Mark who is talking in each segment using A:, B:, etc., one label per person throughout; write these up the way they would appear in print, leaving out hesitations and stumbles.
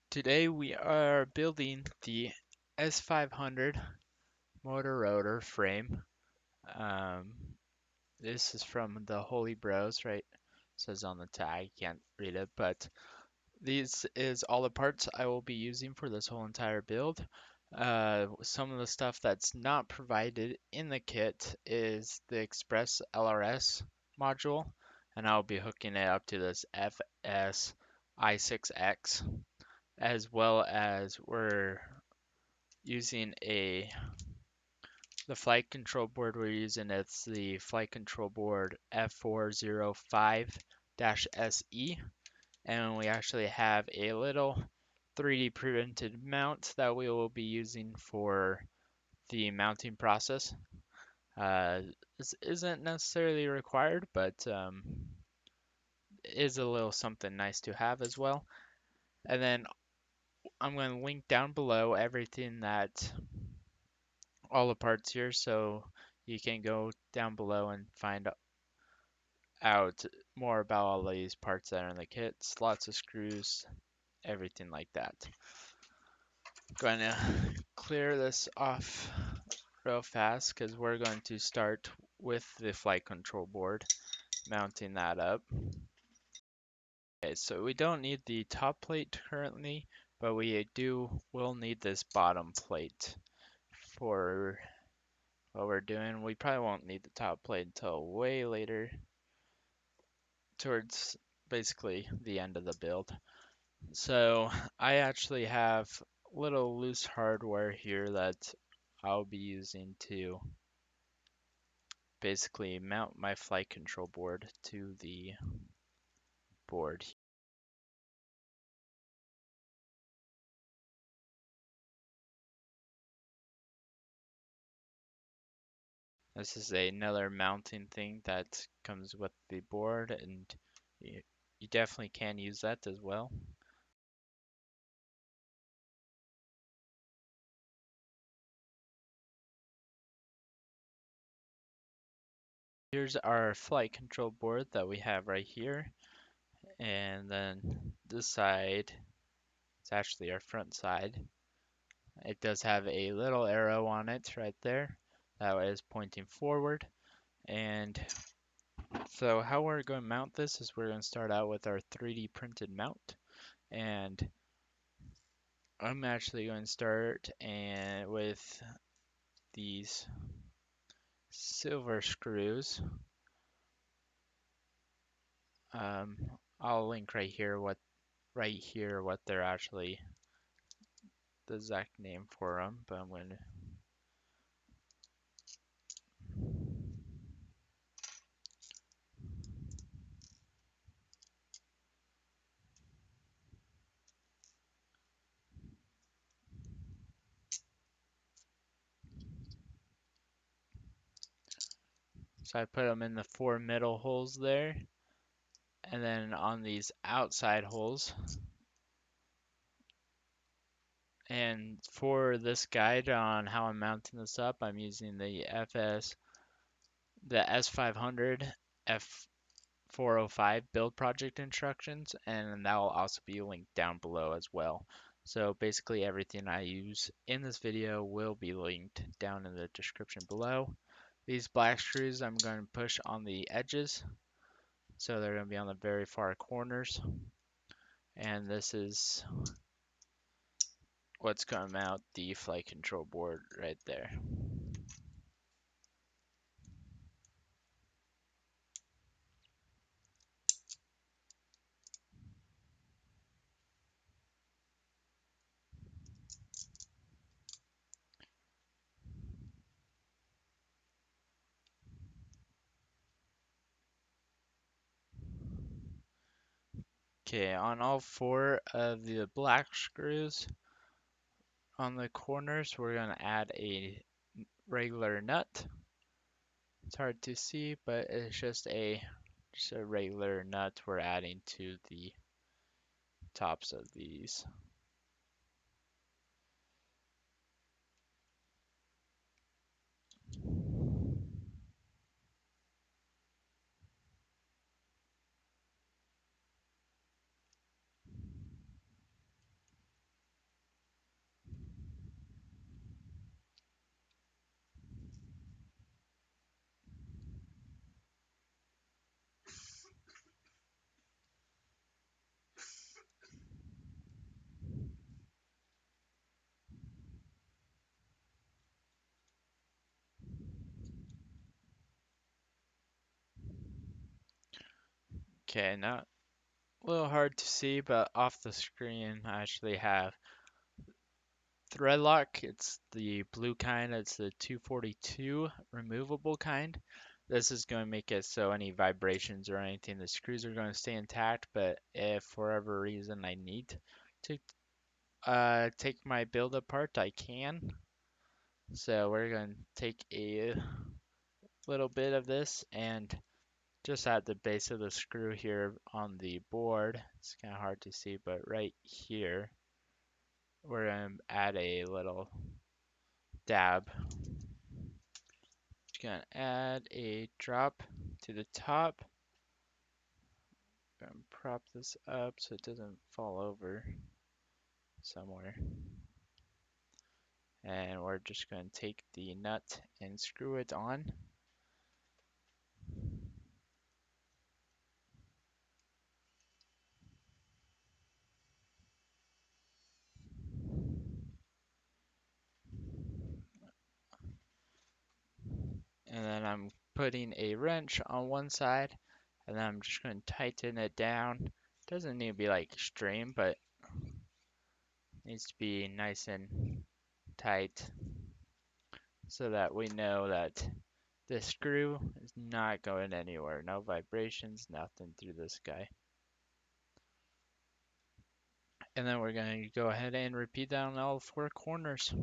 A: Today we are building the S500 motor rotor frame. Um, this is from the Holybros, right? It says on the tag, can't read it, but these is all the parts I will be using for this whole entire build. Some of the stuff that's not provided in the kit is the Express ELRS module, and I'll be hooking it up to this FS I6X, as well as we're using the flight control board we're using. It's the flight control board F405-SE, and we actually have a little 3D printed mount that we will be using for the mounting process. This isn't necessarily required, but is a little something nice to have as well. And then I'm going to link down below everything that all the parts here, so you can go down below and find out more about all these parts that are in the kits, lots of screws, everything like that. Going to clear this off real fast because we're going to start with the flight control board, mounting that up. Okay, so we don't need the top plate currently, but we will need this bottom plate for what we're doing. We probably won't need the top plate until way later, towards basically the end of the build. So I actually have little loose hardware here that I'll be using to basically mount my flight control board to the board. This is another mounting thing that comes with the board, and you definitely can use that as well. Here's our flight control board that we have right here, and then this side, it's actually our front side. It does have a little arrow on it right there that is pointing forward. And so how we're going to mount this is we're going to start out with our 3D printed mount. And I'm actually going to start with these silver screws. Um, I'll link right here what they're actually the exact name for them, but I'm going to so I put them in the 4 middle holes there, and then on these outside holes. And for this guide on how I'm mounting this up, I'm using the S500 F405 build project instructions, and that will also be linked down below as well. So basically everything I use in this video will be linked down in the description below. These black screws I'm going to push on the edges, so they're going to be on the very far corners. And this is what's going to mount the flight control board right there. Okay, on all 4 of the black screws on the corners, we're going to add a regular nut. It's hard to see, but it's just a regular nut we're adding to the tops of these. Okay, now a little hard to see, but off the screen I actually have thread lock. It's the blue kind. It's the 242 removable kind. This is going to make it so any vibrations or anything, the screws are going to stay intact, but if for whatever reason I need to take my build apart, I can. So we're going to take a little bit of this and just at the base of the screw here on the board, it's kind of hard to see, but right here, we're going to add a little dab. Just going to add a drop to the top. Going to prop this up so it doesn't fall over somewhere. And we're just going to take the nut and screw it on. And then I'm putting a wrench on one side, and then I'm just going to tighten it down. Doesn't need to be like extreme, but needs to be nice and tight so that we know that the screw is not going anywhere. No vibrations, nothing through this guy. And then we're going to go ahead and repeat that on all four corners.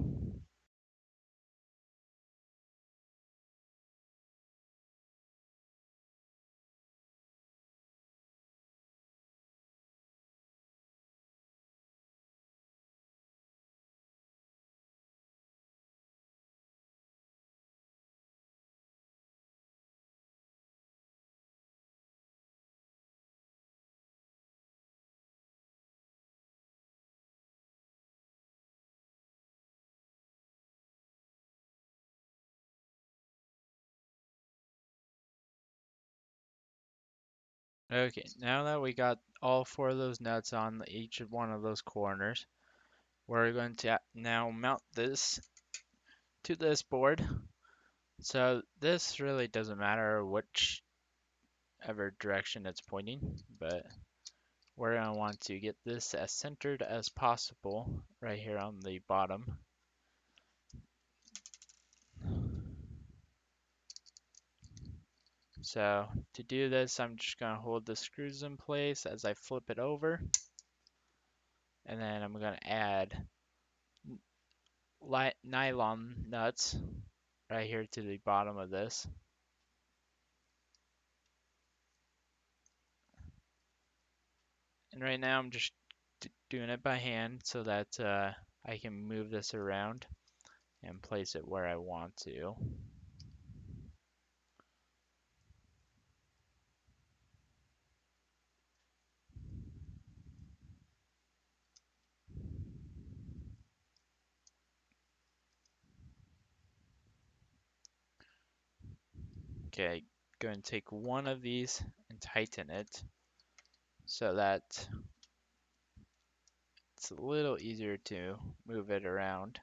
A: Okay, now that we got all four of those nuts on each one of those corners, we're going to now mount this to this board. So this really doesn't matter whichever direction it's pointing, but we're going to want to get this as centered as possible right here on the bottom. So to do this, I'm just going to hold the screws in place as I flip it over. And then I'm going to add nylon nuts right here to the bottom of this. And right now I'm just doing it by hand so that I can move this around and place it where I want to. Okay, going to take one of these and tighten it so that it's a little easier to move it around.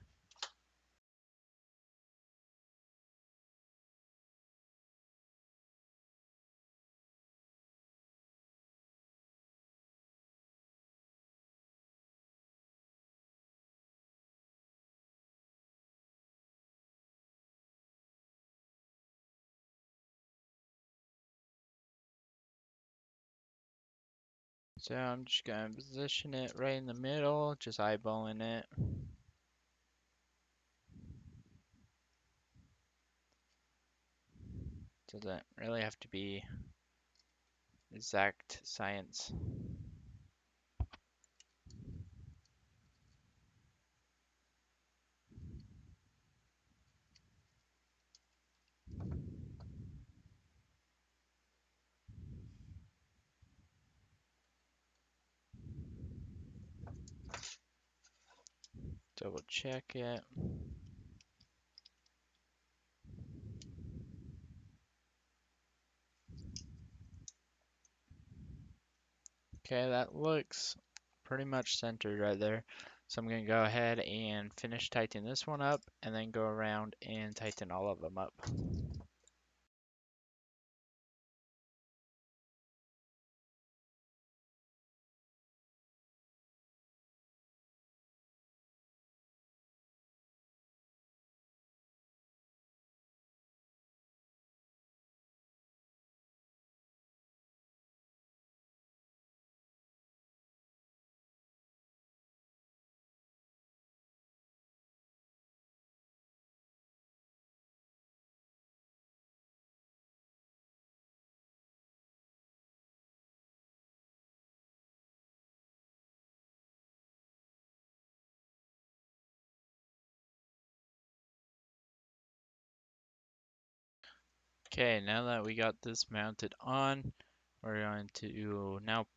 A: So I'm just going to position it right in the middle, just eyeballing it. Doesn't really have to be exact science. Double check it. Okay, that looks pretty much centered right there. So I'm going to go ahead and finish tightening this one up and then go around and tighten all of them up. Okay, now that we got this mounted on, we're going to now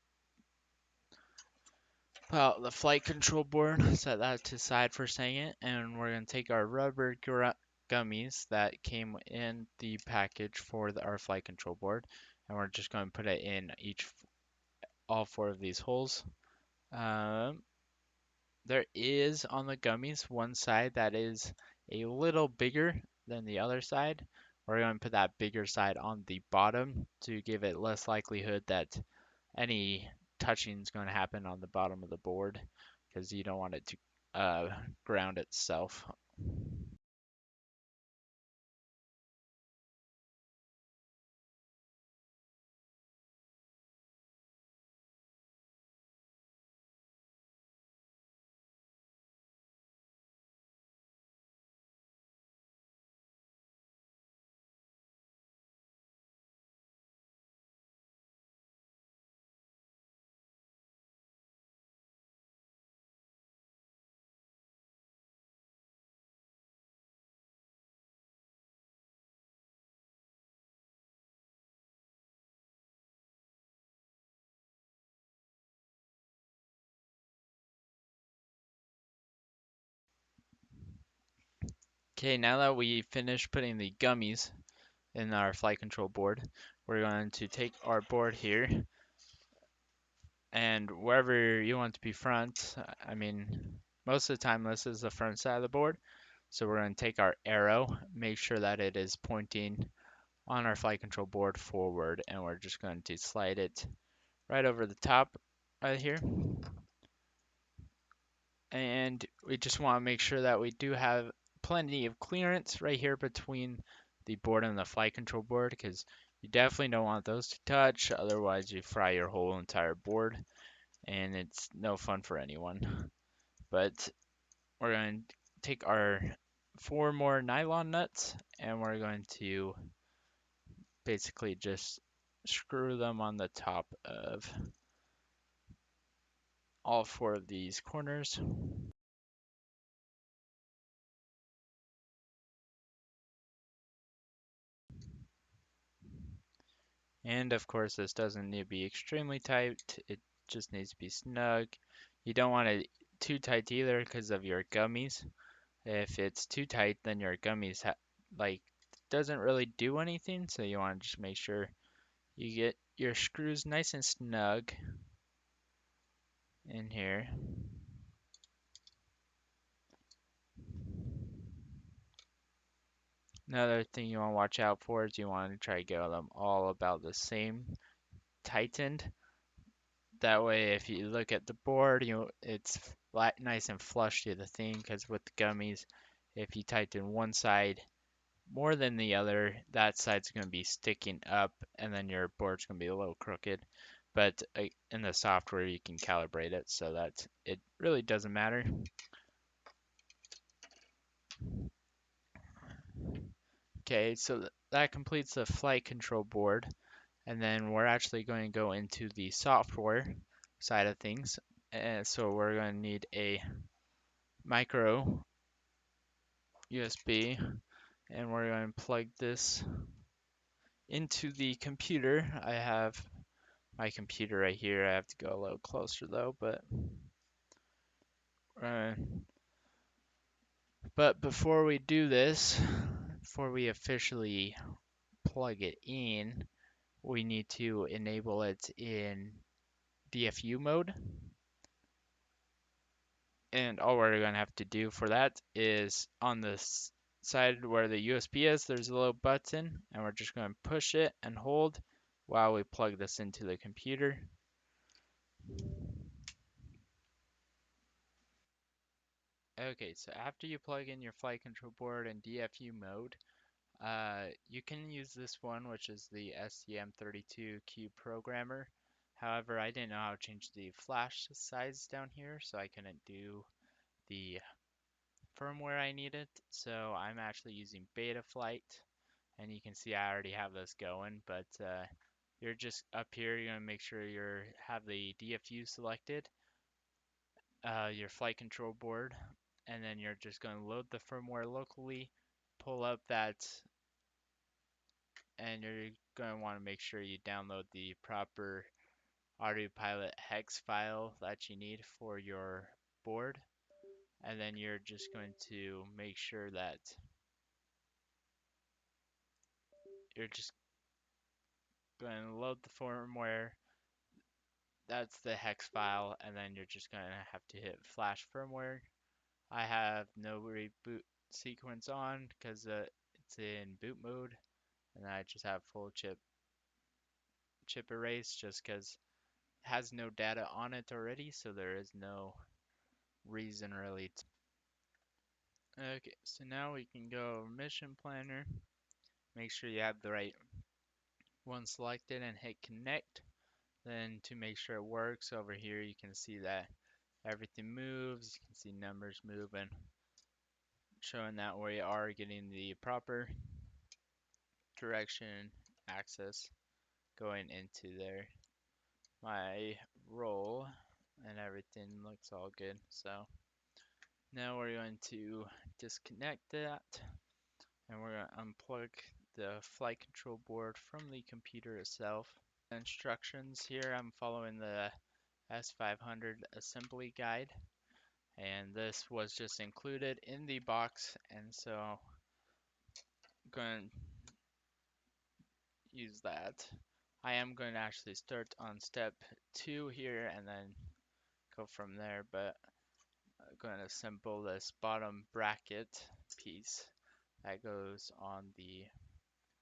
A: pull out the flight control board, set that to the side for a second, and we're going to take our rubber gummies that came in the package for our flight control board, and we're just going to put it in all four of these holes. Um, there is on the gummies one side that is a little bigger than the other side. We're going to put that bigger side on the bottom to give it less likelihood that any touching is going to happen on the bottom of the board because you don't want it to ground itself. Okay, now that we finished putting the gummies in our flight control board, we're going to take our board here and wherever you want to be front, I mean, most of the time this is the front side of the board. So we're going to take our arrow, make sure that it is pointing on our flight control board forward, and we're just going to slide it right over the top right here. And we just want to make sure that we do have plenty of clearance right here between the board and the flight control board, because you definitely don't want those to touch, otherwise you fry your whole entire board and it's no fun for anyone. But we're going to take our 4 more nylon nuts and we're going to basically just screw them on the top of all 4 of these corners. And of course, this doesn't need to be extremely tight, it just needs to be snug. You don't want it too tight either because of your gummies. If it's too tight, then your gummies like doesn't really do anything, so you want to just make sure you get your screws nice and snug in here. Another thing you want to watch out for is you want to try to get them all about the same tightened. That way, if you look at the board, it's flat, nice and flush to the thing. Because with the gummies, if you tighten one side more than the other, that side's going to be sticking up, and then your board's going to be a little crooked. But in the software, you can calibrate it so that it really doesn't matter. Okay, so that completes the flight control board. And then we're actually going to go into the software side of things. And so we're going to need a micro USB and we're going to plug this into the computer. I have my computer right here. I have to go a little closer though, uh, but before we do this, before we officially plug it in, we need to enable it in DFU mode. And all we're going to have to do for that is on the side where the USB is, there's a little button, and we're just going to push it and hold while we plug this into the computer. Okay, so after you plug in your flight control board in DFU mode, you can use this one, which is the STM32Q programmer. However, I didn't know how to change the flash size down here, so I couldn't do the firmware I needed. So I'm actually using Betaflight, and you can see I already have this going, but you're just up here, you're gonna make sure you have the DFU selected, your flight control board, and then you're just gonna load the firmware locally, pull up that and you're going to want to make sure you download the proper Autopilot hex file that you need for your board. And then you're just going to make sure that you're just going to load the firmware. That's the hex file, and then you're just going to have to hit flash firmware. I have no reboot sequence on because it's in boot mode, and I just have full chip erase just because it has no data on it already, so there is no reason really to. Okay, so now we can go mission planner. Make sure you have the right one selected and hit connect. Then to make sure it works over here, you can see that everything moves. You can see numbers moving, showing that we are getting the proper direction axis going into there. My roll and everything looks all good. So now we're going to disconnect that, and we're going to unplug the flight control board from the computer itself. Instructions here, I'm following the S500 assembly guide, and this was just included in the box, and so I'm going to use that. I am going to actually start on step 2 here and then go from there, but I'm going to assemble this bottom bracket piece that goes on the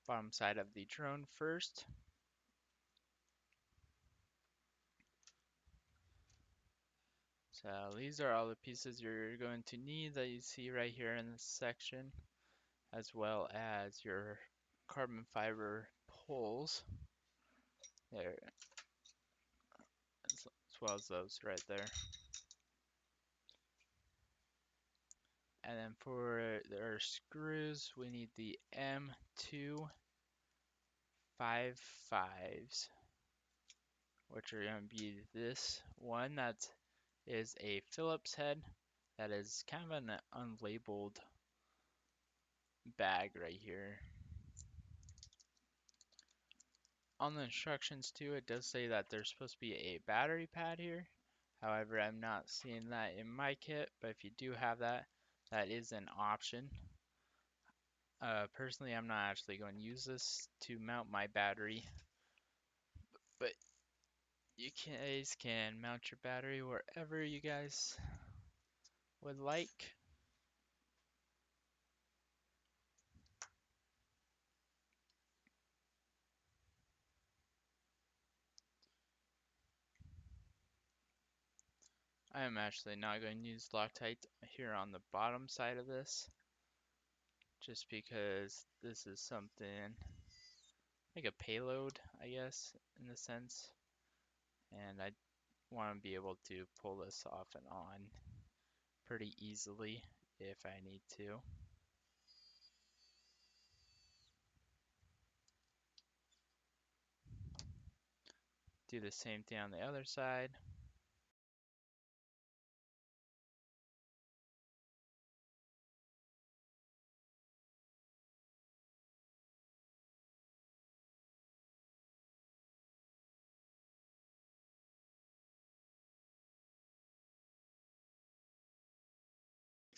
A: bottom side of the drone first. So these are all the pieces you're going to need that you see right here in this section, as well as your carbon fiber poles there, as well as those right there. And then for our screws, we need the M255s, which are going to be this one that is a Phillips head that is kind of an unlabeled bag right here. On the instructions too, it does say that there's supposed to be a battery pad here. However, I'm not seeing that in my kit, but if you do have that, that is an option. Personally, I'm not actually going to use this to mount my battery, but you guys can mount your battery wherever you guys would like. I am actually not going to use Loctite here on the bottom side of this, just because this is something like a payload, I guess, in a sense, and I want to be able to pull this off and on pretty easily if I need to. Do the same thing on the other side.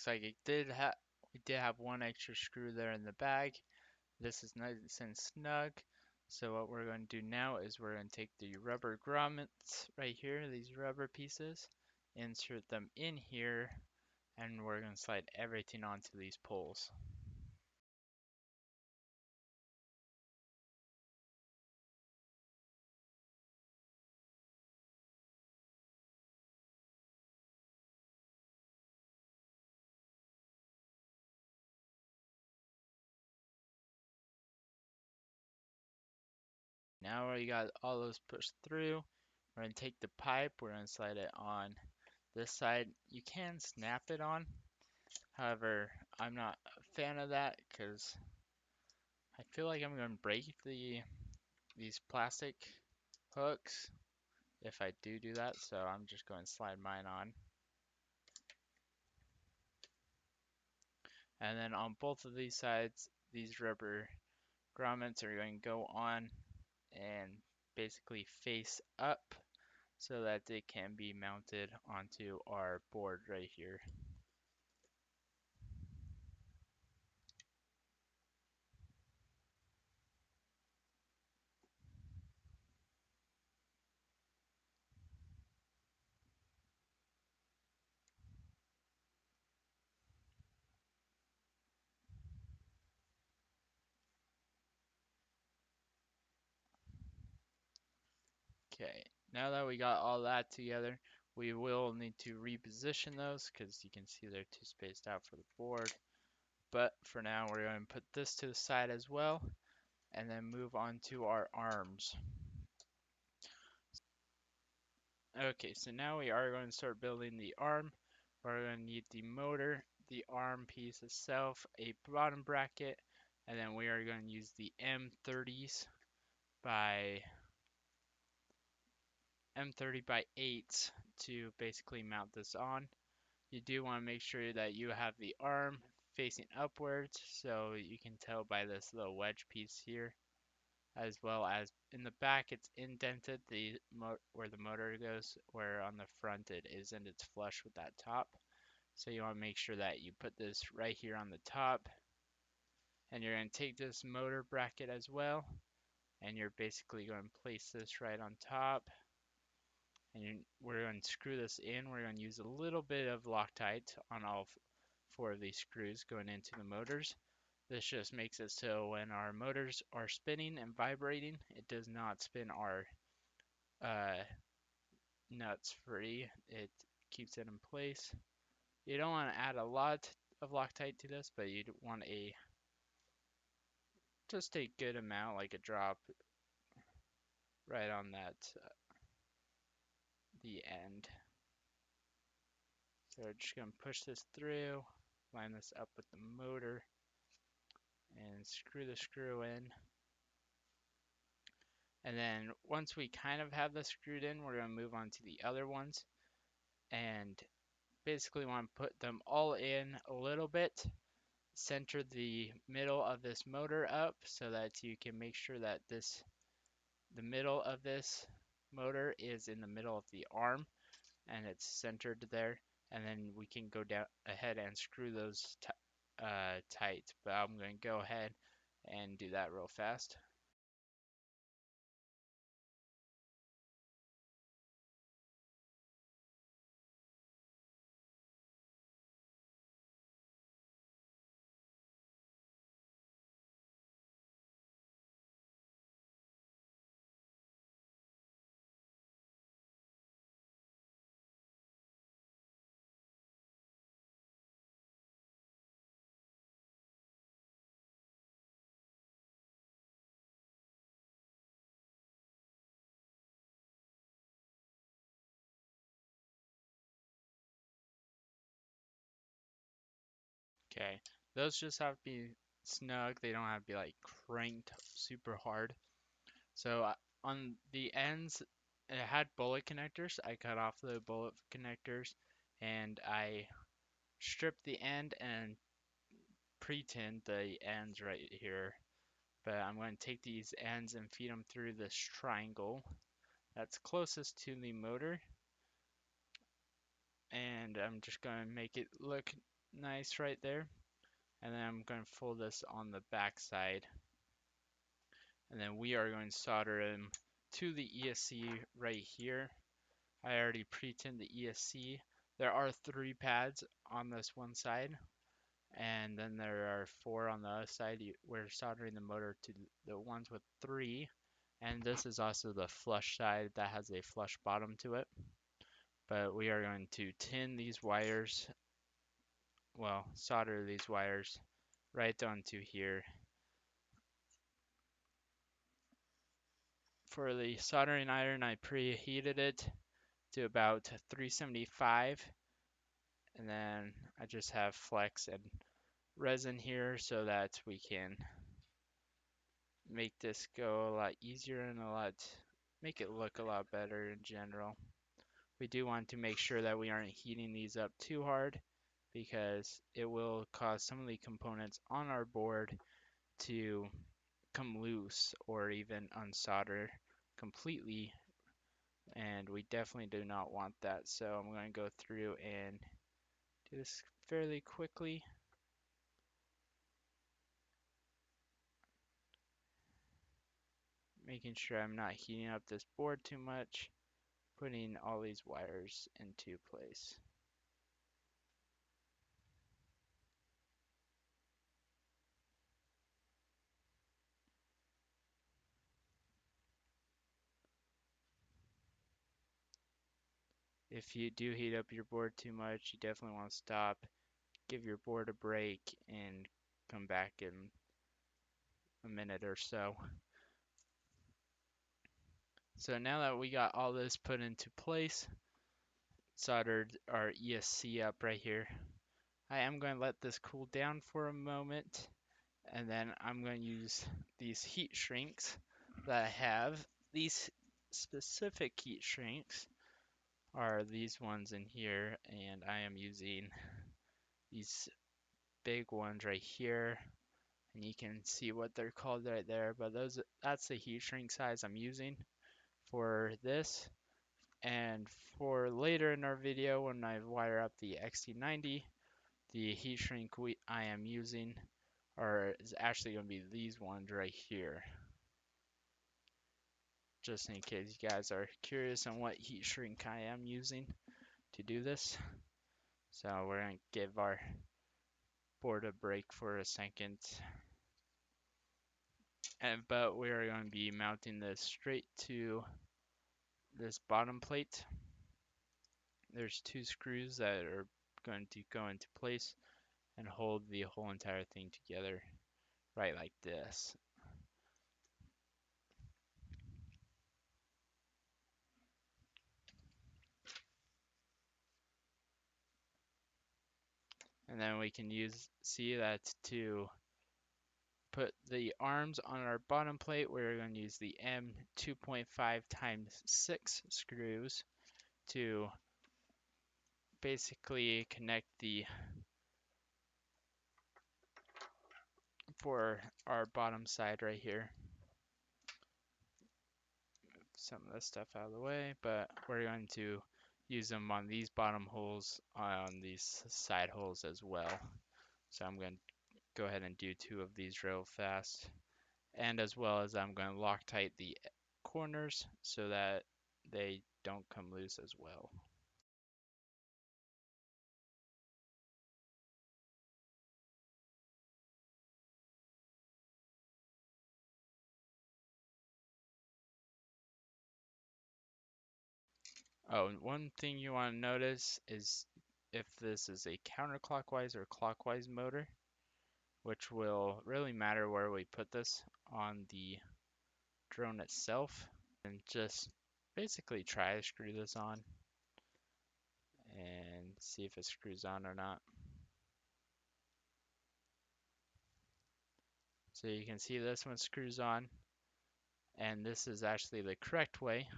A: Looks like we did have one extra screw there in the bag. This is nice and snug. So what we're going to do now is we're going to take the rubber grommets right here, these rubber pieces, insert them in here, and we're going to slide everything onto these poles. Now we got all those pushed through, we're going to take the pipe, we're going to slide it on this side. You can snap it on. However, I'm not a fan of that because I feel like I'm going to break these plastic hooks if I do that, so I'm just going to slide mine on. And then on both of these sides, these rubber grommets are going to go on and basically face up so that they can be mounted onto our board right here. Okay, now that we got all that together, we will need to reposition those because you can see they're too spaced out for the board. But for now, we're going to put this to the side as well and then move on to our arms. Okay, so now we are going to start building the arm. We're going to need the motor, the arm piece itself, a bottom bracket, and then we are going to use the by M30 by 8 to basically mount this on. You do want to make sure that you have the arm facing upwards, so you can tell by this little wedge piece here, as well as in the back it's indented where the motor goes, where on the front it isn't, it's flush with that top. So you want to make sure that you put this right here on the top, and you're going to take this motor bracket as well, and you're basically going to place this right on top, and we're going to screw this in. We're going to use a little bit of Loctite on all 4 of these screws going into the motors. This just makes it so when our motors are spinning and vibrating, it does not spin our uh, nuts free. It keeps it in place. You don't want to add a lot of Loctite to this, but you want just a good amount, like a drop right on that the end. So we're just going to push this through, line this up with the motor, and screw the screw in. And then once we kind of have this screwed in, we're going to move on to the other ones. And basically want to put them all in a little bit, center the middle of this motor up so that you can make sure that the middle of this motor is in the middle of the arm and it's centered there, and then we can go down ahead and screw those tight, but I'm going to go ahead and do that real fast. Okay, those just have to be snug, they don't have to be like cranked super hard. So on the ends, it had bullet connectors. I cut off the bullet connectors and I stripped the end and pre-tinned the ends right here. But I'm going to take these ends and feed them through this triangle that's closest to the motor. And I'm just going to make it look nice right there. And then I'm going to fold this on the back side. And then we are going to solder them to the ESC right here. I already pre-tinned the ESC. There are 3 pads on this one side, and then there are 4 on the other side. We're soldering the motor to the ones with 3, and this is also the flush side that has a flush bottom to it. But we are going to tin these wires, well, solder these wires right onto here. For the soldering iron, I preheated it to about 375, and then I just have flex and resin here so that we can make this go a lot easier and make it look a lot better in general. We do want to make sure that we aren't heating these up too hard because it will cause some of the components on our board to come loose or even unsolder completely, and we definitely do not want that. So I'm going to go through and do this fairly quickly. Making sure I'm not heating up this board too much, putting all these wires into place. If you do heat up your board too much, you definitely want to stop, give your board a break, and come back in a minute or so. So now that we got all this put into place, soldered our ESC up right here, I am going to let this cool down for a moment, and then I'm going to use these heat shrinks that I have. These specific heat shrinks are these ones in here, and I am using these big ones right here, and you can see what they're called right there, but that's the heat shrink size I'm using for this. And for later in our video, when I wire up the XT90, the heat shrink I am using is actually going to be these ones right here, just in case you guys are curious on what heat shrink I am using to do this. So we're going to give our board a break for a second, but we are going to be mounting this straight to this bottom plate. There's 2 screws that are going to go into place and hold the whole entire thing together right like this. And then we can see that to put the arms on our bottom plate, we're going to use the M 2.5 times 6 screws to basically connect for our bottom side right here. Some of this stuff out of the way, but we're going to use them on these bottom holes, on these side holes as well. So I'm going to go ahead and do 2 of these real fast, and as well as I'm going to Loctite the corners so that they don't come loose as well. Oh, and one thing you want to notice is if this is a counterclockwise or clockwise motor, which will really matter where we put this on the drone itself. And just basically try to screw this on and see if it screws on or not. So you can see this one screws on, and this is actually the correct way.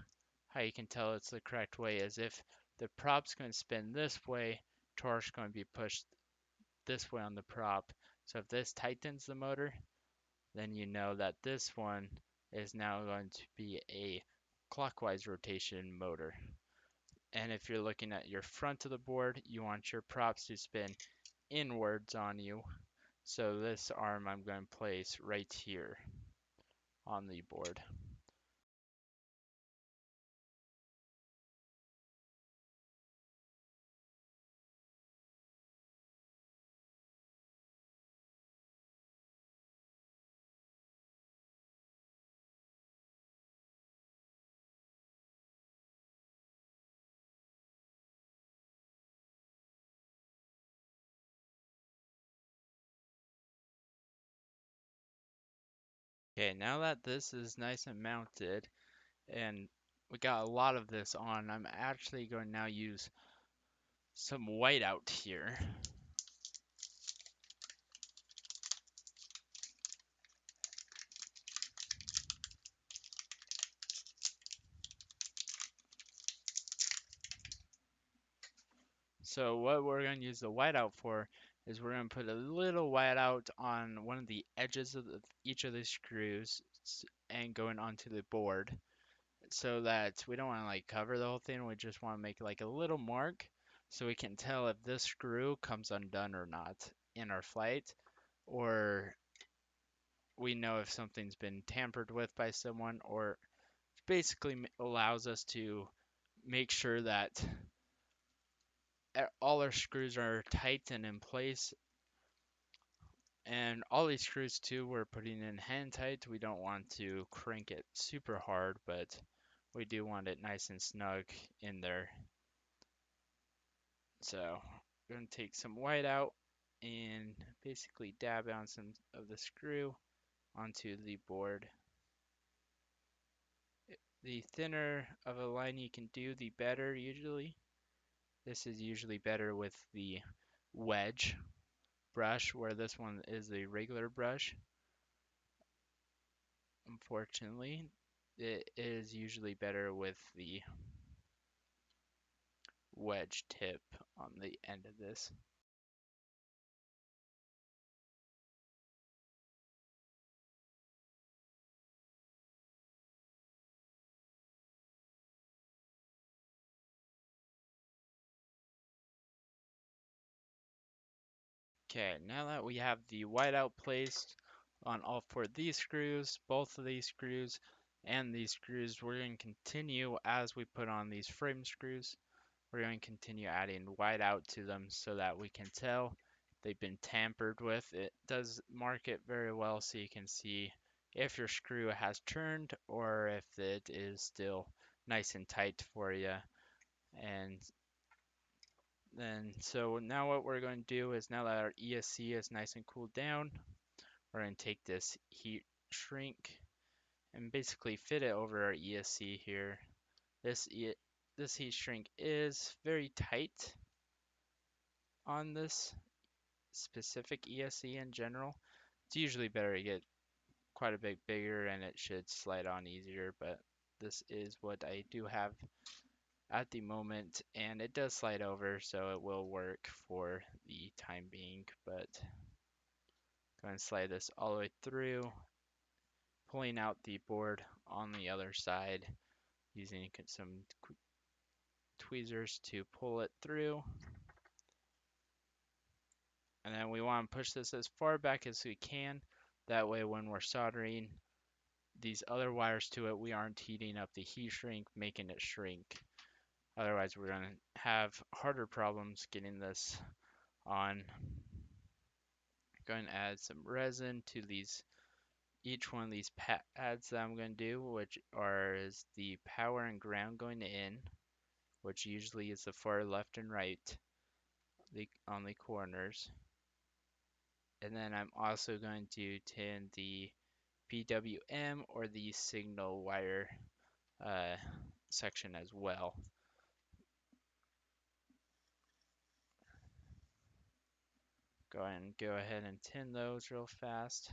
A: How you can tell it's the correct way is if the prop's going to spin this way, torque's going to be pushed this way on the prop. So if this tightens the motor, then you know that this one is now going to be a clockwise rotation motor. And if you're looking at your front of the board, you want your props to spin inwards on you. So this arm I'm going to place right here on the board. Okay, now that this is nice and mounted and we got a lot of this on, I'm actually going to now use some whiteout here. So what we're going to use the whiteout for is we're going to put a little whiteout on one of the edges of each of the screws and going onto the board so that we don't want to like cover the whole thing. We just want to make like a little mark so we can tell if this screw comes undone or not in our flight, or we know if something's been tampered with by someone, or basically allows us to make sure that all our screws are tight and in place. And all these screws too, we're putting in hand tight. We don't want to crank it super hard, but we do want it nice and snug in there. So I'm going to take some white out and basically dab on some of the screw onto the board. The thinner of a line you can do, the better usually. This is usually better with the wedge brush, where this one is a regular brush. Unfortunately, it is usually better with the wedge tip on the end of this. Okay, now that we have the whiteout placed on all four of these screws, both of these screws, and these screws, we're going to continue as we put on these frame screws. We're going to continue adding whiteout to them so that we can tell they've been tampered with. It does mark it very well so you can see if your screw has turned or if it is still nice and tight for you. And then, so now what we're going to do is, now that our ESC is nice and cooled down, we're going to take this heat shrink and basically fit it over our ESC here. This heat shrink is very tight on this specific ESC in general. It's usually better to get quite a bit bigger and it should slide on easier, but this is what I do have at the moment, and it does slide over, so it will work for the time being. But go and slide this all the way through, pulling out the board on the other side, using some tweezers to pull it through. And then we want to push this as far back as we can. That way when we're soldering these other wires to it, we aren't heating up the heat shrink, making it shrink. Otherwise, we're going to have harder problems getting this on. Going to add some resin to each one of these pads that I'm going to do, which is the power and ground going in, which usually is the far left and right on the corners. And then I'm also going to tin the PWM or the signal wire section as well. Go ahead and tin those real fast.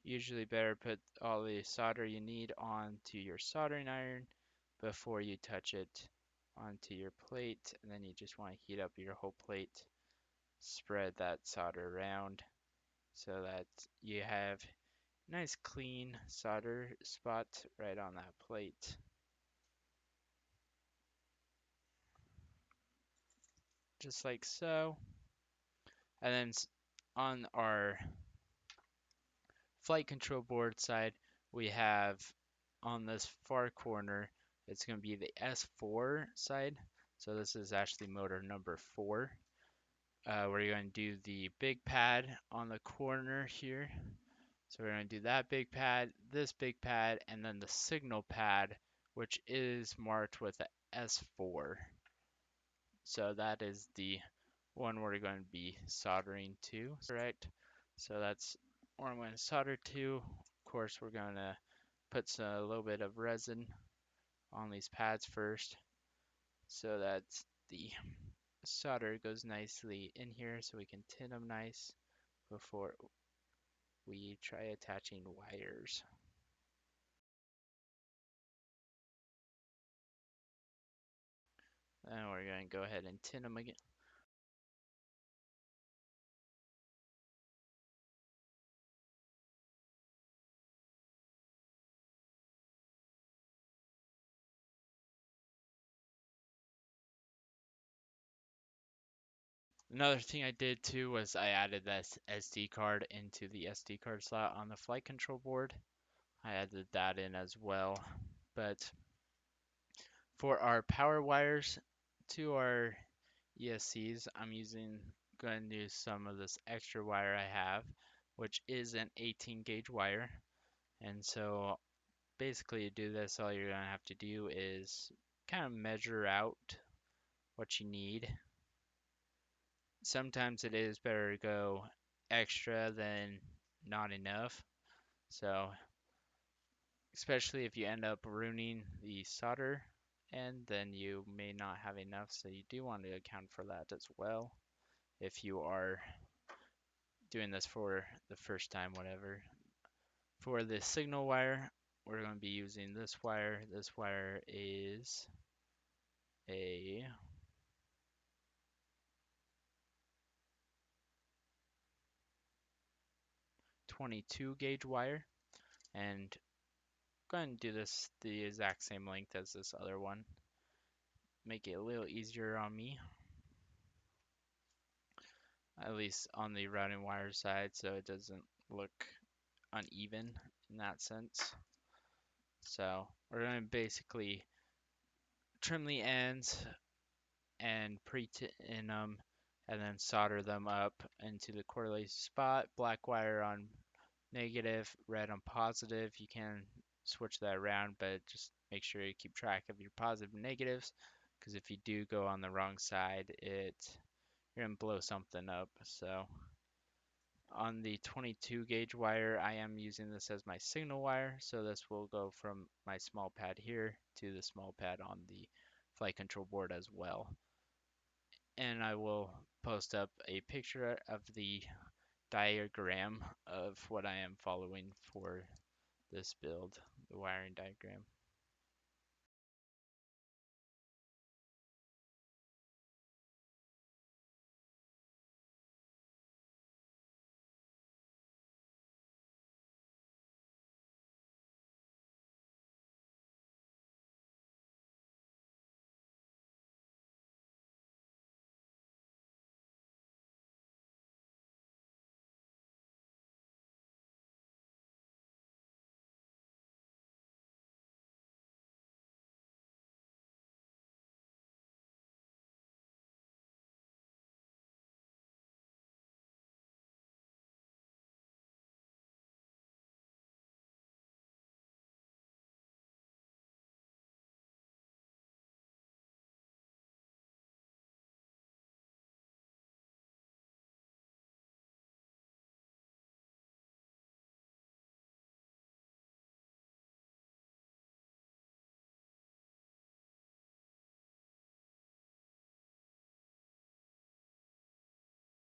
A: Usually better put all the solder you need onto your soldering iron before you touch it onto your plate, and then you just want to heat up your whole plate. Spread that solder around so that you have nice clean solder spot right on that plate. Just like so. And then on our flight control board side, we have on this far corner, it's going to be the S4 side. So this is actually motor number 4. We're going to do the big pad on the corner here. So we're going to do that big pad, this big pad, and then the signal pad, which is marked with the S4. So that is the one we're going to be soldering to, correct? So that's where I'm going to solder to. Of course, we're going to put a little bit of resin on these pads first so that the solder goes nicely in here so we can tin them nice before we try attaching wires. And we're going to go ahead and tin them again. Another thing I did too was I added this SD card into the SD card slot on the flight control board. I added that in as well. But for our power wires to our ESCs, I'm going to use some of this extra wire I have, which is an 18 gauge wire. And so basically to do this, all you're going to have to do is kind of measure out what you need. Sometimes it is better to go extra than not enough. So especially if you end up ruining the solder and then you may not have enough, so you do want to account for that as well if you are doing this for the first time, whatever. For the signal wire, we're going to be using this wire. This wire is a 22 gauge wire, and go ahead and do this the exact same length as this other one. Make it a little easier on me, at least on the routing wire side, so it doesn't look uneven in that sense. So we're going to basically trim the ends and pre-tin them and then solder them up into the correlated spot. Black wire on negative, red on positive. You can switch that around, but just make sure you keep track of your positive and negatives, because if you do go on the wrong side, you're gonna blow something up. So on the 22 gauge wire, I am using this as my signal wire, so this will go from my small pad here to the small pad on the flight control board as well. And I will post up a picture of the diagram of what I am following for this build, the wiring diagram.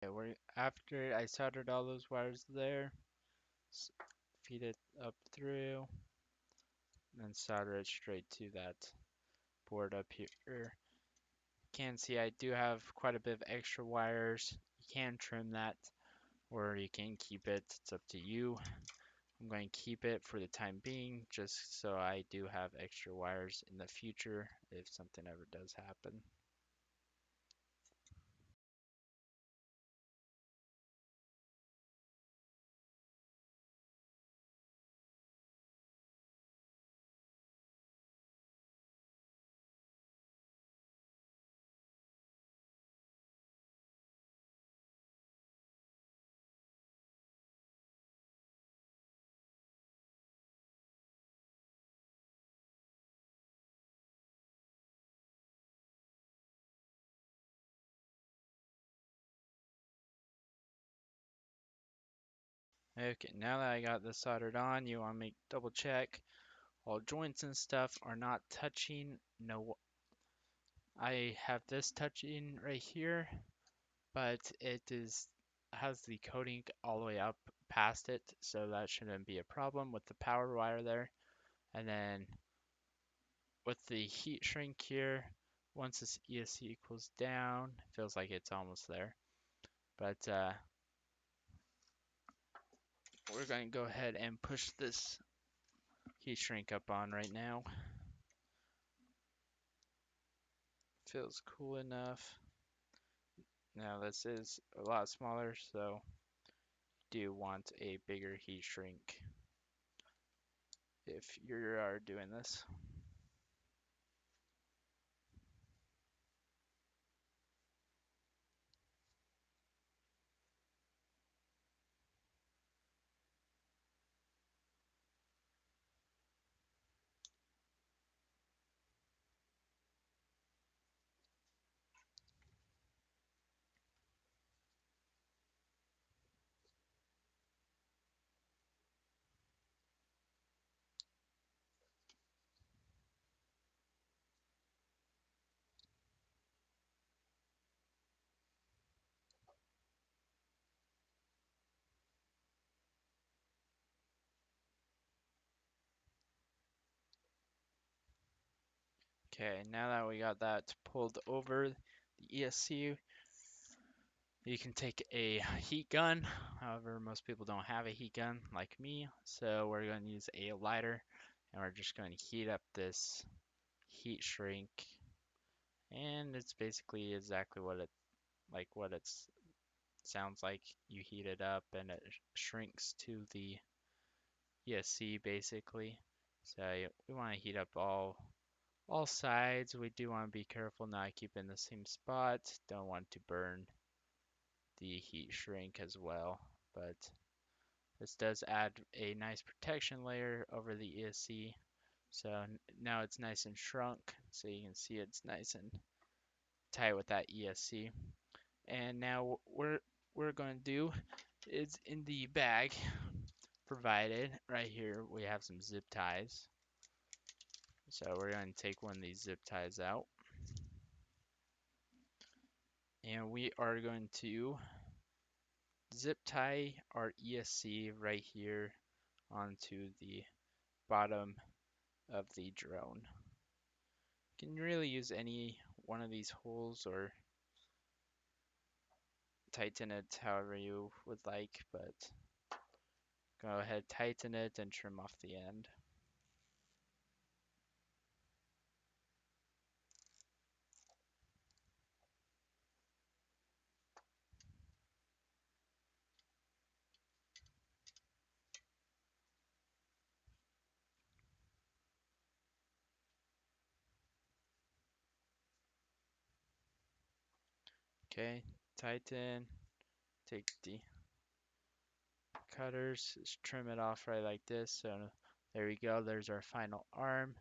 A: Okay, after I soldered all those wires there, feed it up through, and solder it straight to that board up here. You can see I do have quite a bit of extra wires. You can trim that, or you can keep it. It's up to you. I'm going to keep it for the time being, just so I do have extra wires in the future if something ever does happen. Okay, now that I got this soldered on, you want to make double check all joints and stuff are not touching. No, I have this touching right here, but has the coating all the way up past it, so that shouldn't be a problem with the power wire there. And then with the heat shrink here, once this ESC cools down, it feels like it's almost there. But we're going to go ahead and push this heat shrink up on right now. Feels cool enough. Now this is a lot smaller, so you do want a bigger heat shrink if you are doing this. Okay, now that we got that pulled over the ESC, you can take a heat gun. However, most people don't have a heat gun like me, so we're going to use a lighter, and we're just going to heat up this heat shrink. And it's basically exactly what it sounds like. You heat it up and it shrinks to the ESC basically. So we want to heat up all sides. We do want to be careful not keep in the same spot. Don't want to burn the heat shrink as well. But this does add a nice protection layer over the ESC. So now it's nice and shrunk. So you can see it's nice and tight with that ESC. And now we're going to do is in the bag provided right here we have some zip ties. So we're going to take one of these zip ties out, and we are going to zip tie our ESC right here onto the bottom of the drone. You can really use any one of these holes or tighten it however you would like, but go ahead, tighten it and trim off the end. Okay, tighten, take the cutters, just trim it off right like this. So there we go, there's our final arm.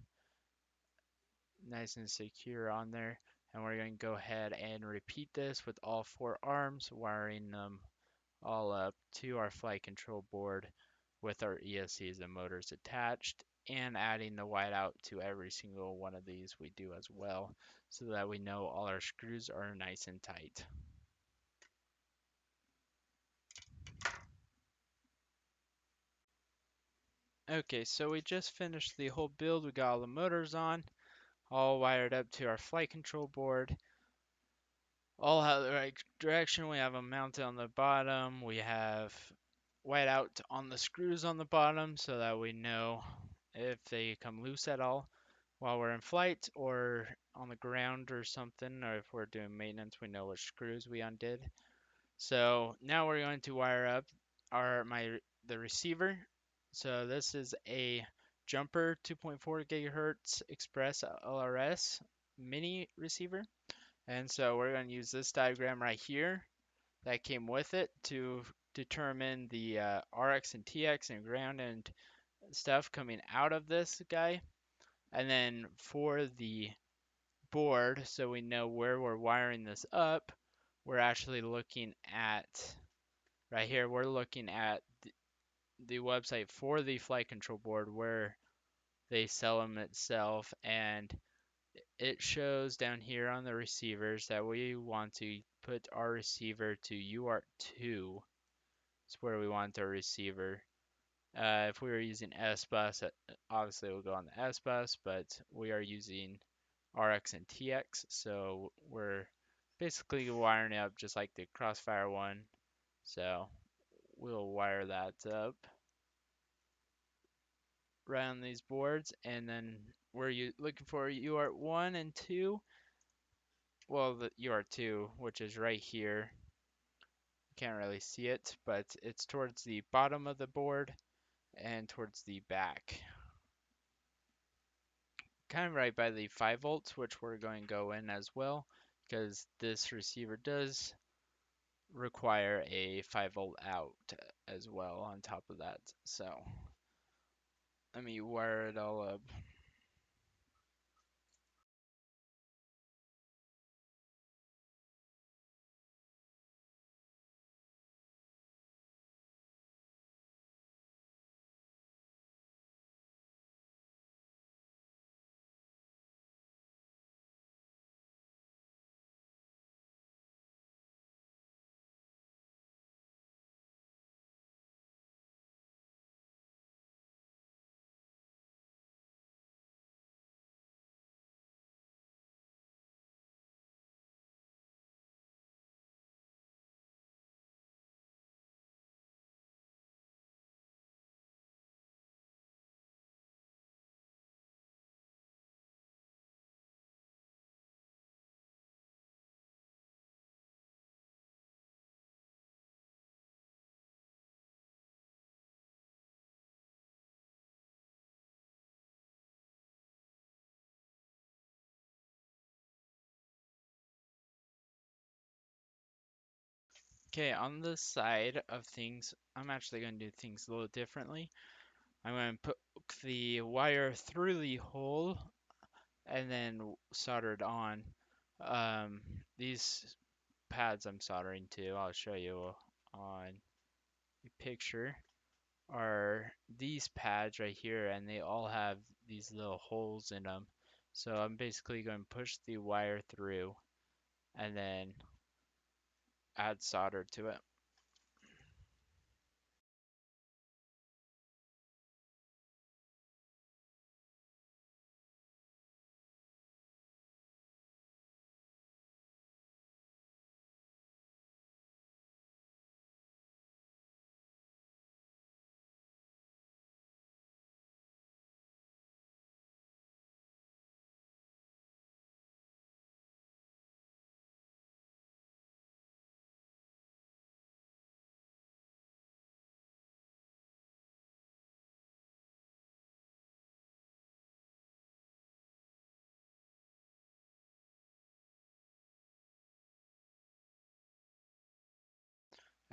A: Nice and secure on there. And we're going to go ahead and repeat this with all four arms, wiring them all up to our flight control board with our ESCs and motors attached, and adding the whiteout to every single one of these we do as well, so that we know all our screws are nice and tight. Okay, so we just finished the whole build. We got all the motors on, all wired up to our flight control board. All have the right direction. We have them mounted on the bottom. We have whiteout on the screws on the bottom so that we know if they come loose at all while we're in flight or on the ground or something, or if we're doing maintenance, we know which screws we undid. So now we're going to wire up the receiver. So this is a Jumper 2.4 gigahertz Express ELRS mini receiver. And so we're going to use this diagram right here that came with it to determine the RX and TX and ground and stuff coming out of this guy. And then for the board, so we know where we're wiring this up, we're actually looking at, right here, we're looking at the website for the flight control board where they sell them itself, and it shows down here on the receivers that we want to put our receiver to UART2. It's where we want our receiver. If we were using S bus, obviously it will go on the S bus, but we are using RX and TX. So we're basically wiring it up just like the Crossfire one. So we'll wire that up right on these boards, and then we're looking for UART 1 and 2. Well, the UART 2, which is right here. You can't really see it, but it's towards the bottom of the board and towards the back. Kind of right by the 5 volts, which we're going to go in as well, because this receiver does require a 5 volt out as well on top of that. So let me wire it all up. Okay, on the side of things, I'm actually going to do things a little differently. I'm going to put the wire through the hole and then solder it on. These pads I'm soldering to, I'll show you on the picture, are these pads right here, and they all have these little holes in them. So I'm basically going to push the wire through and then add solder to it.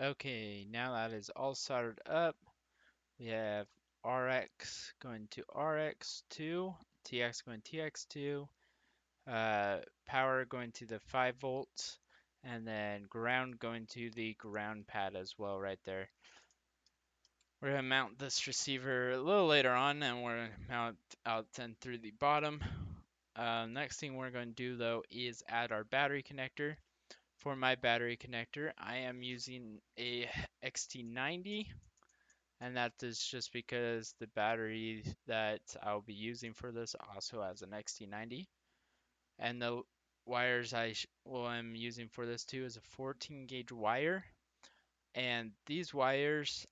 A: Okay, now that is all soldered up, we have RX going to RX2, TX going TX2, power going to the 5 volts, and then ground going to the ground pad as well right there. We're going to mount this receiver a little later on, and we're going to mount out and through the bottom. Next thing we're going to do though is add our battery connector. For my battery connector, I am using a XT90, and that is just because the battery that I'll be using for this also has an XT90. And the wires I'm using for this too is a 14 gauge wire. And these wires,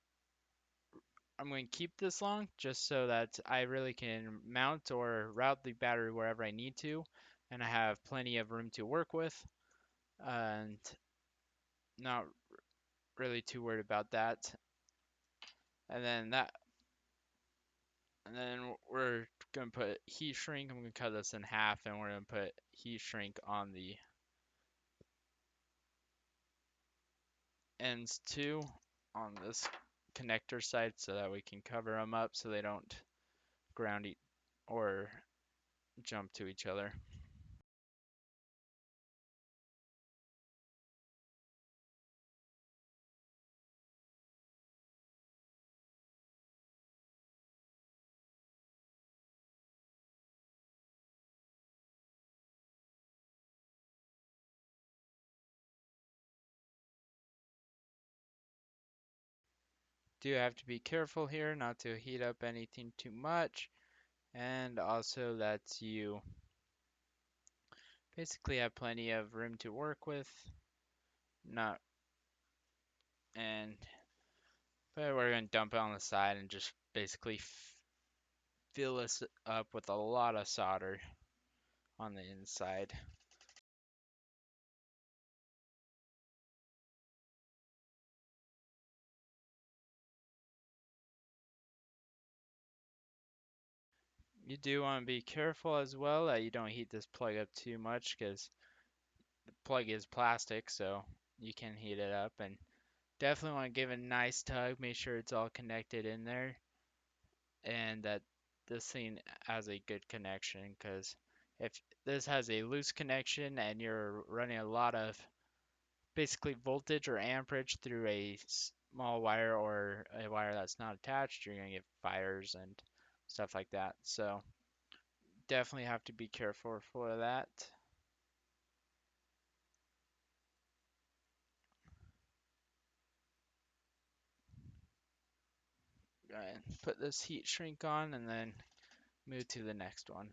A: I'm going to keep this long just so that I really can mount or route the battery wherever I need to. And I have plenty of room to work with. And not really too worried about that. And then we're going to put heat shrink. I'm going to cut this in half, and we're going to put heat shrink on the ends too, on this connector side, so that we can cover them up so they don't ground or jump to each other. Do have to be careful here not to heat up anything too much, and also that you basically have plenty of room to work with. Not and but we're gonna dump it on the side and just basically fill this up with a lot of solder on the inside. You do want to be careful as well that you don't heat this plug up too much because the plug is plastic, so you can heat it up. And definitely want to give it a nice tug, make sure it's all connected in there and that this thing has a good connection, because if this has a loose connection and you're running a lot of basically voltage or amperage through a small wire or a wire that's not attached, you're going to get fires and stuff like that. So definitely have to be careful for that. Go ahead and put this heat shrink on and then move to the next one.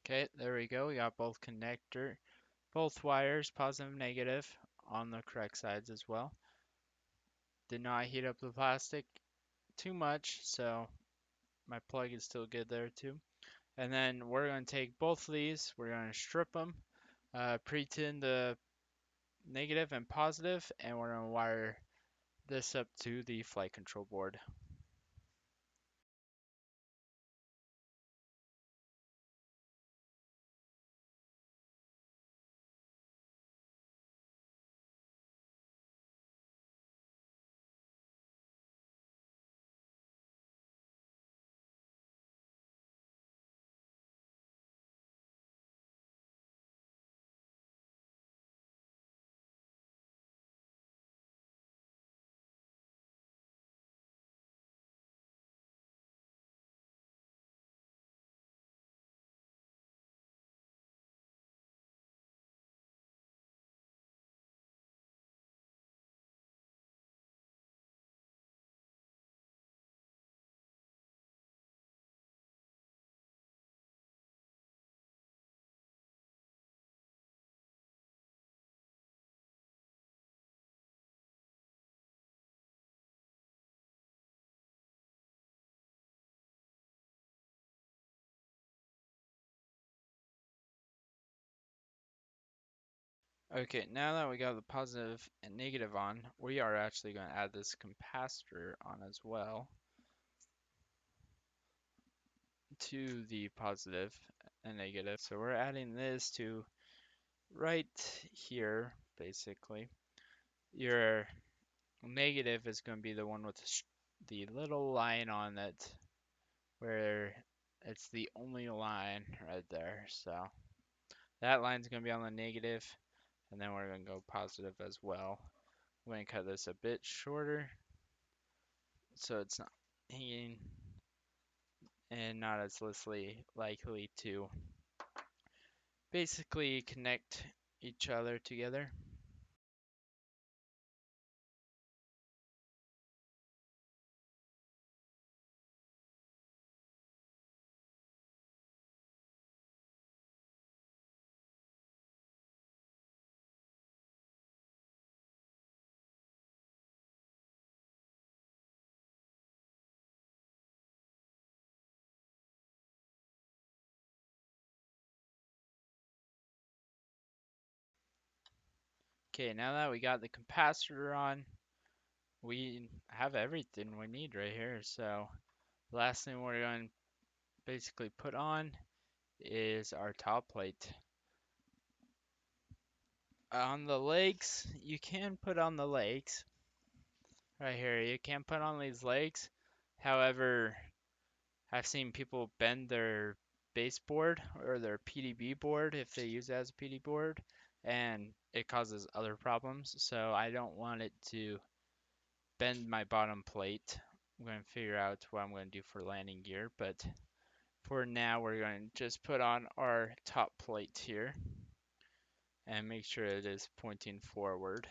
A: Okay, there we go. We got both wires, positive and negative, on the correct sides as well. Did not heat up the plastic too much, so my plug is still good there too. And then we're going to take both of these, we're going to strip them, pre-tin the negative and positive, and we're going to wire this up to the flight control board. Okay, now that we got the positive and negative on, we are actually going to add this capacitor on as well to the positive and negative. So we're adding this to right here, basically. Your negative is going to be the one with the little line on it, where it's the only line right there. So that line's going to be on the negative, and then we're going to go positive as well. I'm going to cut this a bit shorter so it's not hanging and not as likely to basically connect each other together. Okay, now that we got the capacitor on, we have everything we need right here. So the last thing we're going to basically put on is our top plate. On the legs, you can put on the legs. Right here, you can put on these legs. However, I've seen people bend their baseboard or their PDB board if they use it as a PD board, and it causes other problems. So I don't want it to bend my bottom plate. I'm going to figure out what I'm going to do for landing gear, but for now we're going to just put on our top plate here and make sure it is pointing forward.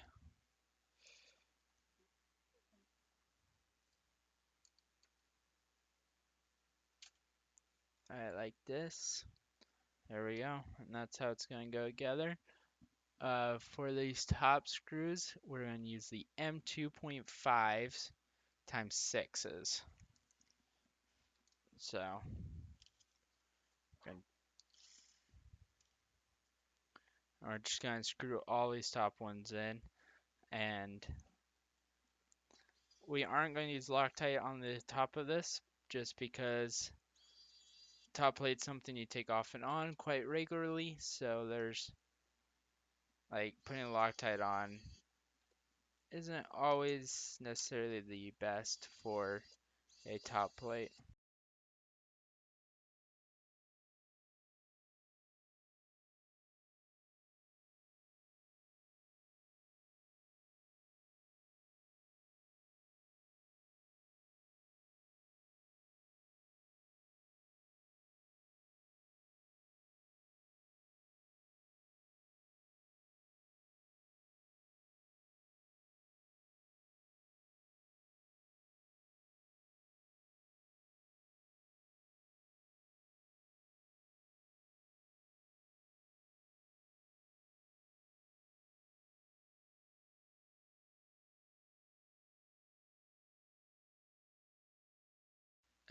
A: Alright, like this. There we go. And that's how it's going to go together. For these top screws, we're going to use the M2.5s times 6s. So we're just going to screw all these top ones in, and we aren't going to use Loctite on the top of this just because top plate's something you take off and on quite regularly, so there's like putting Loctite on isn't always necessarily the best for a top plate.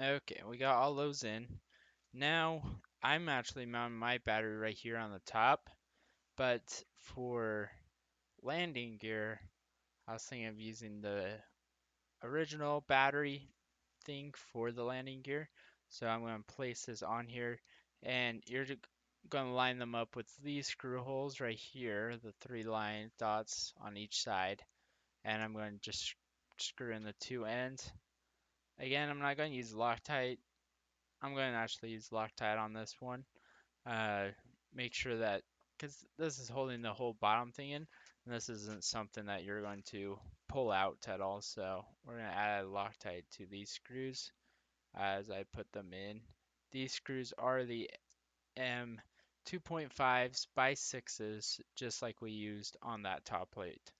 A: Okay, we got all those in. Now I'm actually mounting my battery right here on the top, but for landing gear, I was thinking of using the original battery thing for the landing gear. So I'm going to place this on here, and you're going to line them up with these screw holes right here, the 3 line dots on each side, and I'm going to just screw in the 2 ends. Again, I'm not going to use Loctite. I'm going to actually use Loctite on this one. Uh, Make sure that, because this is holding the whole bottom thing in, and this isn't something that you're going to pull out at all. So we're going to add Loctite to these screws as I put them in. These screws are the M2.5s by 6s, just like we used on that top plate.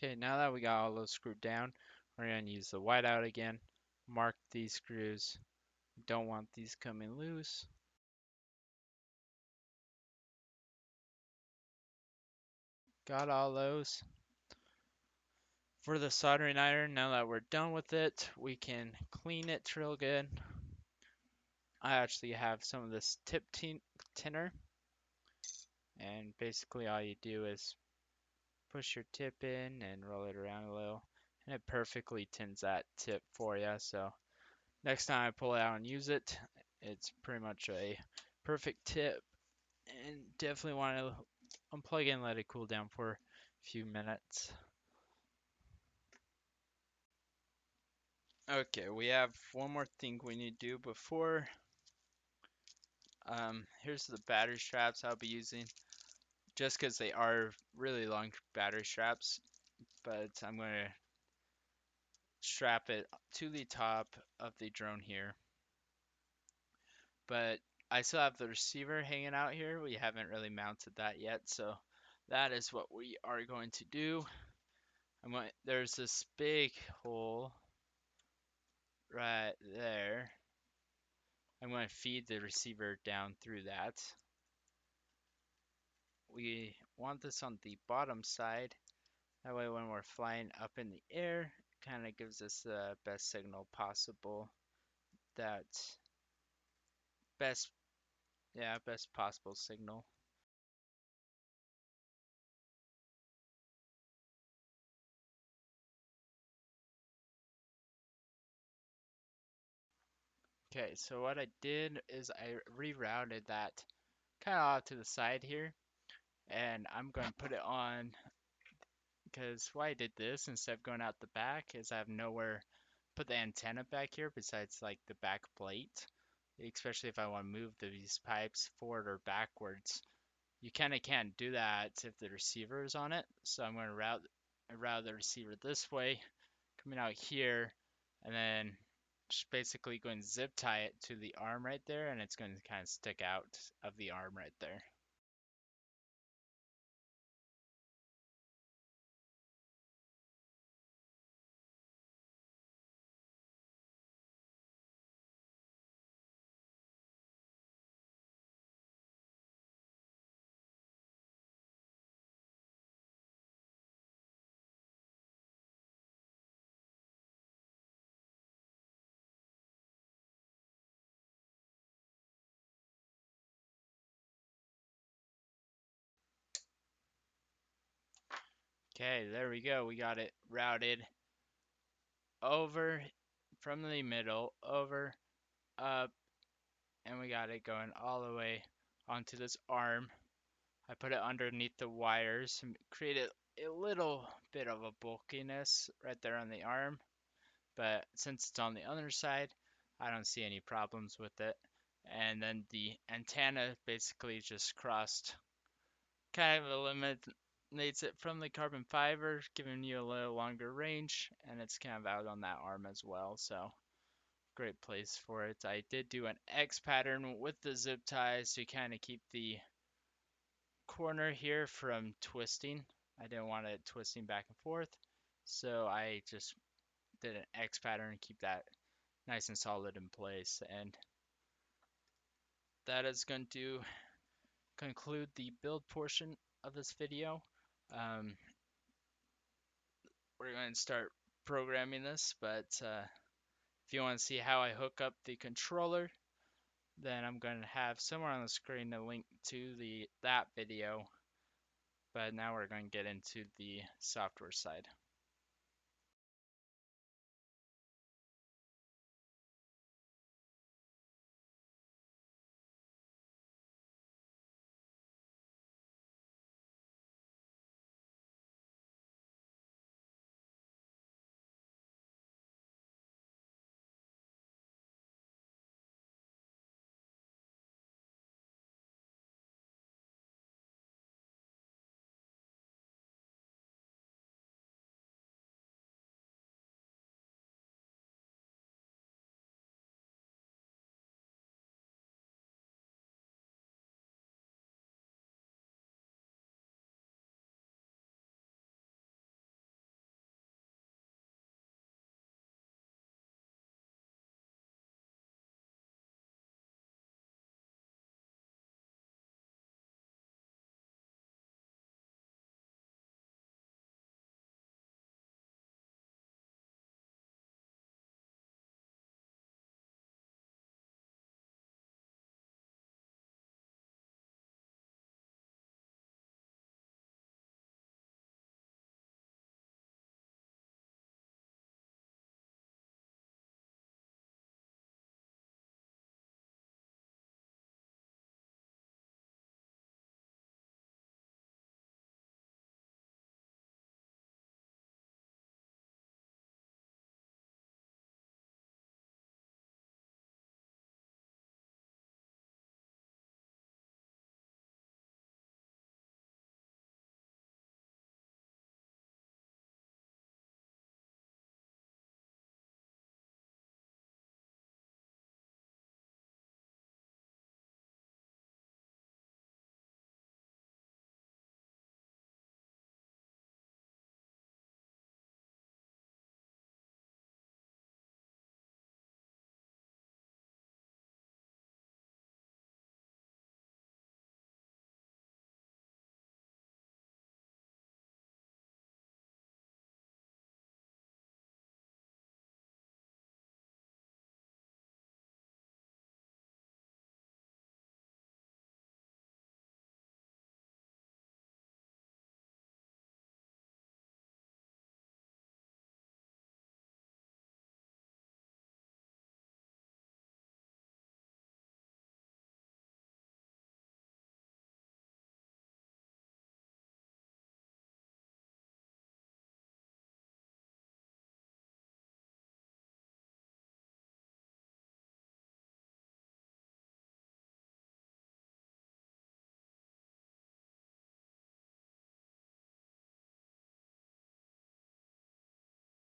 A: Okay, now that we got all those screwed down, we're going to use the whiteout again, mark these screws. Don't want these coming loose. Got all those. For the soldering iron, now that we're done with it, we can clean it real good. I actually have some of this tip tinner, and basically all you do is push your tip in and roll it around a little, and it perfectly tins that tip for you. So next time I pull it out and use it, it's pretty much a perfect tip, and definitely want to unplug it and let it cool down for a few minutes. Okay, we have one more thing we need to do before. Here's the battery straps I'll be using. Just because they are really long battery straps, but I'm going to strap it to the top of the drone here. But I still have the receiver hanging out here. We haven't really mounted that yet, so that is what we are going to do. There's this big hole right there. I'm going to feed the receiver down through that. We want this on the bottom side. That way when we're flying up in the air, it kind of gives us the best signal possible. That best, yeah, best possible signal. Okay, so what I did is I rerouted that kind of off to the side here, and I'm going to put it on, because why I did this instead of going out the back is I have nowhere to put the antenna back here besides like the back plate, especially if I want to move these pipes forward or backwards. You kind of can't do that if the receiver is on it, so I'm going to route the receiver this way, coming out here, and then just basically going to zip tie it to the arm right there, and it's going to kind of stick out of the arm right there. Okay, there we go. We got it routed over from the middle, over, up, and we got it going all the way onto this arm. I put it underneath the wires and created a little bit of a bulkiness right there on the arm. But since it's on the other side, I don't see any problems with it. And then the antenna basically just crossed, kind of eliminates it from the carbon fiber, giving you a little longer range, and it's kind of out on that arm as well. So great place for it. I did do an X pattern with the zip ties to kind of keep the corner here from twisting. I didn't want it twisting back and forth, so I just did an X pattern and keep that nice and solid in place. And that is going to conclude the build portion of this video. Um, we're going to start programming this, but if you want to see how I hook up the controller, then I'm going to have somewhere on the screen a link to that video. But now we're going to get into the software side.